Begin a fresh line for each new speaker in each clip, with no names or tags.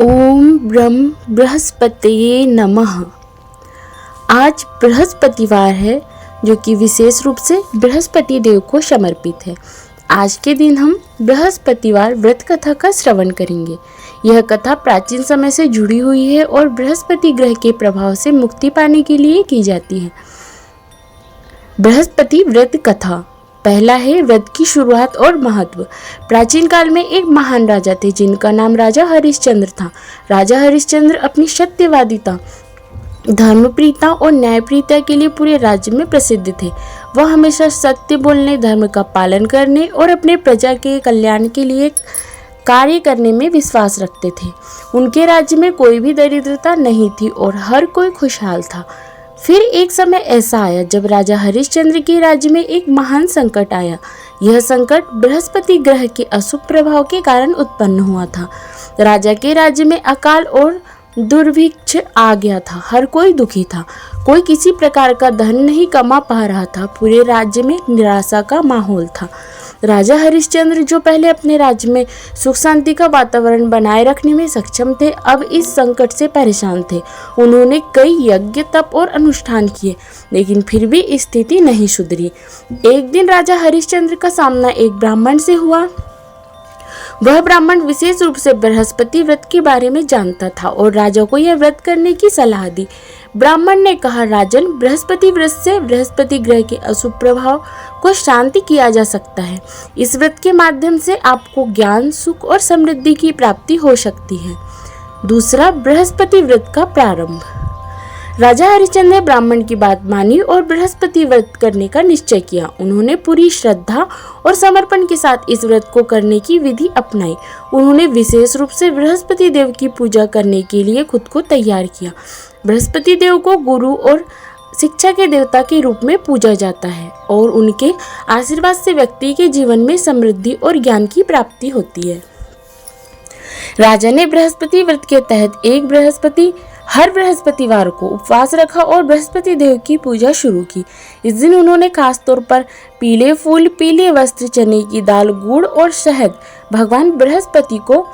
ओम ब्रह्म बृहस्पतये नमः। आज बृहस्पतिवार है, जो कि विशेष रूप से बृहस्पति देव को समर्पित है। आज के दिन हम बृहस्पतिवार व्रत कथा का श्रवण करेंगे। यह कथा प्राचीन समय से जुड़ी हुई है और बृहस्पति ग्रह के प्रभाव से मुक्ति पाने के लिए की जाती है। बृहस्पति व्रत कथा। पहला है व्रत की शुरुआत और महत्व। प्राचीन काल में एक महान राजा थे जिनका नाम राजा हरिश्चंद्र था। राजा हरिश्चंद्र अपनी सत्यवादिता, धर्मप्रियता और न्यायप्रियता के लिए पूरे राज्य में प्रसिद्ध थे। वह हमेशा सत्य बोलने, धर्म का पालन करने और अपने प्रजा के कल्याण के लिए कार्य करने में विश्वास रखते थे। उनके राज्य में कोई भी दरिद्रता नहीं थी और हर कोई खुशहाल था। फिर एक समय ऐसा आया जब राजा हरिश्चंद्र के राज्य में एक महान संकट आया। यह संकट बृहस्पति ग्रह के अशुभ प्रभाव के कारण उत्पन्न हुआ था। राजा के राज्य में अकाल और दुर्भिक्ष आ गया था। हर कोई दुखी था। कोई किसी प्रकार का धन नहीं कमा पा रहा था। पूरे राज्य में निराशा का माहौल था। राजा हरिश्चंद्र, जो पहले अपने राज्य में सुख शांति का वातावरण बनाए रखने में सक्षम थे, अब इस संकट से परेशान थे। उन्होंने कई यज्ञ, तप और अनुष्ठान किए, लेकिन फिर भी स्थिति नहीं सुधरी। एक दिन राजा हरिश्चंद्र का सामना एक ब्राह्मण से हुआ। वह ब्राह्मण विशेष रूप से बृहस्पति व्रत के बारे में जानता था और राजा को यह व्रत करने की सलाह दी। ब्राह्मण ने कहा, राजन, बृहस्पति व्रत से बृहस्पति ग्रह के अशुभ प्रभाव को शांति किया जा सकता है। इस व्रत के माध्यम से आपको ज्ञान, सुख और समृद्धि की प्राप्ति हो सकती है। दूसरा, बृहस्पति व्रत का प्रारंभ। राजा हरिश्चंद्र ने ब्राह्मण की बात मानी और बृहस्पति व्रत करने का निश्चय किया। उन्होंने पूरी श्रद्धा और समर्पण के साथ इस व्रत को करने की विधि अपनाई। उन्होंने विशेष रूप से बृहस्पति देव की पूजा करने के लिए खुद को तैयार किया। बृहस्पति देव को गुरु और शिक्षा के देवता के रूप में पूजा जाता है और उनके आशीर्वाद से व्यक्ति के जीवन में समृद्धि और ज्ञान की प्राप्ति होती है। राजा ने बृहस्पति व्रत के तहत हर बृहस्पतिवार को उपवास रखा और बृहस्पति देव की पूजा शुरू की। इस दिन उन्होंने खास तौर पर पीले फूल, पीले वस्त्र, चने की दाल, गुड़ और शहद भगवान बृहस्पति को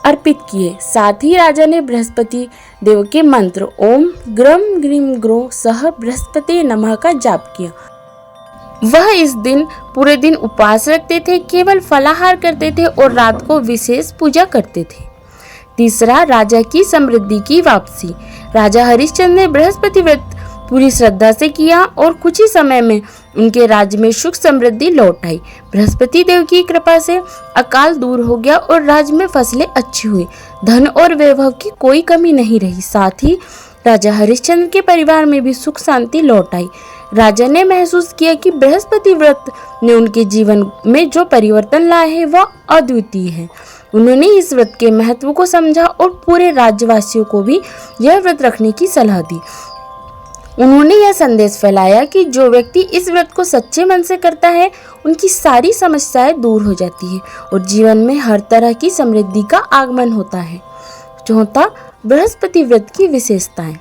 अर्पित किए। साथ ही राजा ने बृहस्पति देव के मंत्र ओम ग्रम ग्रीम ग्रो सह बृहस्पति नमः का जाप किया। वह इस दिन पूरे दिन उपवास रखते थे, केवल फलाहार करते थे और रात को विशेष पूजा करते थे। तीसरा, राजा की समृद्धि की वापसी। राजा हरिश्चंद्र ने बृहस्पति व्रत पूरी श्रद्धा से किया और कुछ ही समय में उनके राज्य में सुख समृद्धि लौट आई। बृहस्पति देव की कृपा से अकाल दूर हो गया और राज्य में फसलें अच्छी हुई। धन और वैभव की कोई कमी नहीं रही। साथ ही राजा हरिश्चंद्र के परिवार में भी सुख शांति लौट आई। राजा ने महसूस किया कि बृहस्पति व्रत ने उनके जीवन में जो परिवर्तन लाए हैं वह अद्वितीय है। उन्होंने इस व्रत के महत्व को समझा और पूरे राज्यवासियों को भी यह व्रत रखने की सलाह दी। उन्होंने यह संदेश फैलाया कि जो व्यक्ति इस व्रत को सच्चे मन से करता है, उनकी सारी समस्याएं दूर हो जाती है और जीवन में हर तरह की समृद्धि का आगमन होता है। चौथा, बृहस्पति व्रत की विशेषताएं।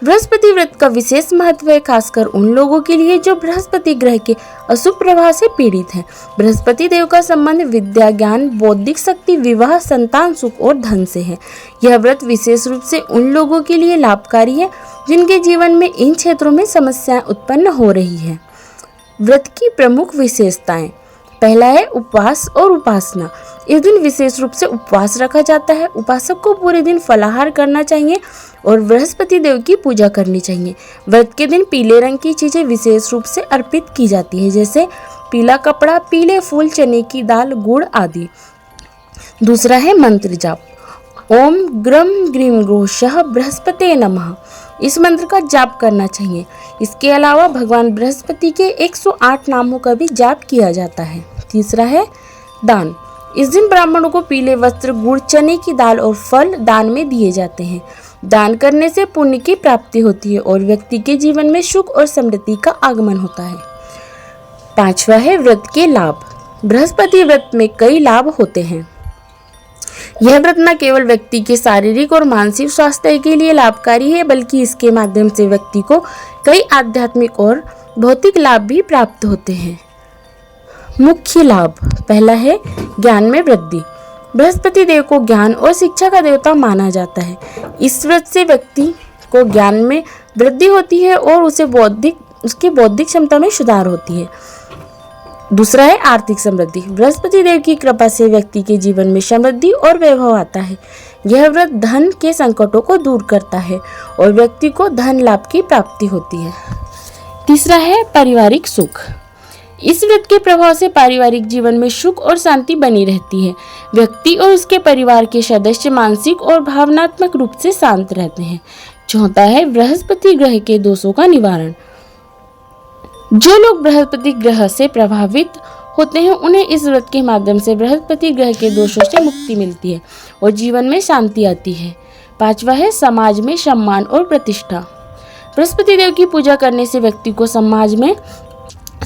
बृहस्पति व्रत का विशेष महत्व है, खासकर उन लोगों के लिए जो बृहस्पति ग्रह के अशुभ प्रभाव से पीड़ित हैं। बृहस्पति देव का संबंध विद्या, ज्ञान, बौद्धिक शक्ति, विवाह, संतान सुख और धन से है। यह व्रत विशेष रूप से उन लोगों के लिए लाभकारी है जिनके जीवन में इन क्षेत्रों में समस्याएं उत्पन्न हो रही है। व्रत की प्रमुख विशेषताएं। पहला है उपवास और उपासना। इस दिन विशेष रूप से उपवास रखा जाता है। उपासक को पूरे दिन फलाहार करना चाहिए और बृहस्पति देव की पूजा करनी चाहिए। व्रत के दिन पीले रंग की चीजें विशेष रूप से अर्पित की जाती है, जैसे पीला कपड़ा, पीले फूल, चने की दाल, गुड़ आदि। दूसरा है मंत्र जाप। ओम ग्रम ग्रीम ग्रो सह बृहस्पति नमः। इस मंत्र का जाप करना चाहिए। इसके अलावा भगवान बृहस्पति के 108 नामों का भी जाप किया जाता है। तीसरा है दान। इस दिन ब्राह्मणों को पीले वस्त्र, गुड़, चने की दाल और फल दान में दिए जाते हैं। दान करने से पुण्य की प्राप्ति होती है और व्यक्ति के जीवन में सुख और समृद्धि का आगमन होता है। पांचवा है व्रत के लाभ। बृहस्पति व्रत में कई लाभ होते हैं। यह व्रत न केवल व्यक्ति के शारीरिक और मानसिक स्वास्थ्य के लिए लाभकारी है, बल्कि इसके माध्यम से व्यक्ति को कई आध्यात्मिक और भौतिक लाभ भी प्राप्त होते हैं। मुख्य लाभ। पहला है ज्ञान में वृद्धि। बृहस्पति देव को ज्ञान और शिक्षा का देवता माना जाता है। इस व्रत से व्यक्ति को ज्ञान में वृद्धि होती है और उसकी बौद्धिक क्षमता में सुधार होती है। दूसरा है आर्थिक समृद्धि। बृहस्पति देव की कृपा से व्यक्ति के जीवन में समृद्धि और वैभव आता है। यह व्रत धन के संकटों को दूर करता है और व्यक्ति को धन लाभ की प्राप्ति होती है। तीसरा है पारिवारिक सुख। इस व्रत के प्रभाव से पारिवारिक जीवन में सुख और शांति बनी रहती है। व्यक्ति और उसके परिवार के सदस्य मानसिक और भावनात्मक रूप से शांत रहते हैं। चौथा है बृहस्पति ग्रह के दोषों का निवारण। जो लोग बृहस्पति ग्रह से प्रभावित होते हैं उन्हें इस व्रत के माध्यम से बृहस्पति ग्रह के दोषों से मुक्ति मिलती है और जीवन में शांति आती है। पांचवा है समाज में सम्मान और प्रतिष्ठा। बृहस्पति देव की पूजा करने से व्यक्ति को समाज में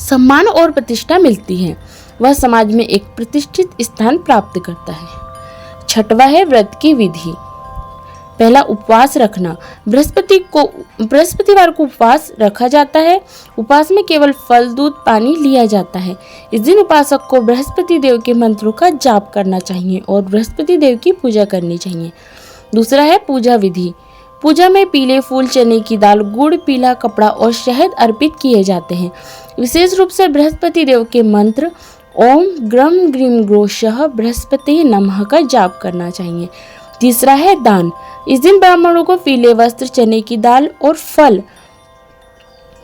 सम्मान और प्रतिष्ठा मिलती है। वह समाज में एक प्रतिष्ठित स्थान प्राप्त करता है। छठवा है व्रत की विधि। पहला, उपवास रखना। बृहस्पतिवार को उपवास रखा जाता है। उपवास में केवल फल, दूध, पानी लिया जाता है। इस दिन उपासक को बृहस्पति देव के मंत्रों का जाप करना चाहिए और बृहस्पति देव की पूजा करनी चाहिए। दूसरा है पूजा विधि। पूजा में पीले फूल, चने की दाल, गुड़, पीला कपड़ा और शहद अर्पित किए जाते हैं। विशेष रूप से बृहस्पति देव के मंत्र ओम ग्रम ग्रीम ग्रोशः बृहस्पति नमः का जाप करना चाहिए। तीसरा है दान। इस दिन ब्राह्मणों को पीले वस्त्र, चने की दाल और फल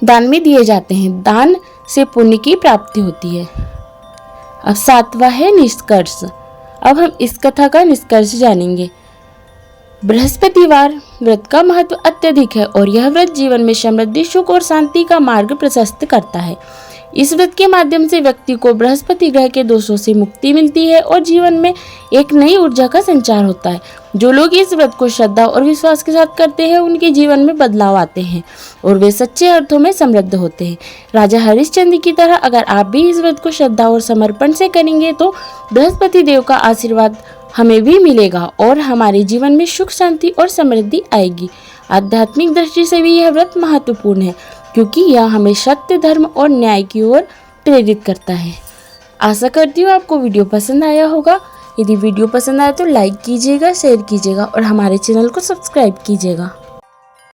दान में दिए जाते हैं। दान से पुण्य की प्राप्ति होती है। अब सातवां है निष्कर्ष। अब हम इस कथा का निष्कर्ष जानेंगे। बृहस्पतिवार व्रत का महत्व अत्यधिक है और यह व्रत जीवन में समृद्धि, सुख और शांति का मार्ग प्रशस्त करता है। इस व्रत के माध्यम से व्यक्ति को बृहस्पति ग्रह के दोषों से मुक्ति मिलती है और जीवन में एक नई ऊर्जा का संचार होता है। जो लोग इस व्रत को श्रद्धा और विश्वास के साथ करते हैं उनके जीवन में बदलाव आते हैं और वे सच्चे अर्थों में समृद्ध होते हैं। राजा हरिश्चंद्र की तरह अगर आप भी इस व्रत को श्रद्धा और समर्पण से करेंगे तो बृहस्पति देव का आशीर्वाद हमें भी मिलेगा और हमारे जीवन में सुख, शांति और समृद्धि आएगी। आध्यात्मिक दृष्टि से भी यह व्रत महत्वपूर्ण है क्योंकि यह हमें सत्य, धर्म और न्याय की ओर प्रेरित करता है। आशा करती हूँ आपको वीडियो पसंद आया होगा। यदि वीडियो पसंद आया तो लाइक कीजिएगा, शेयर कीजिएगा और हमारे चैनल को सब्सक्राइब कीजिएगा।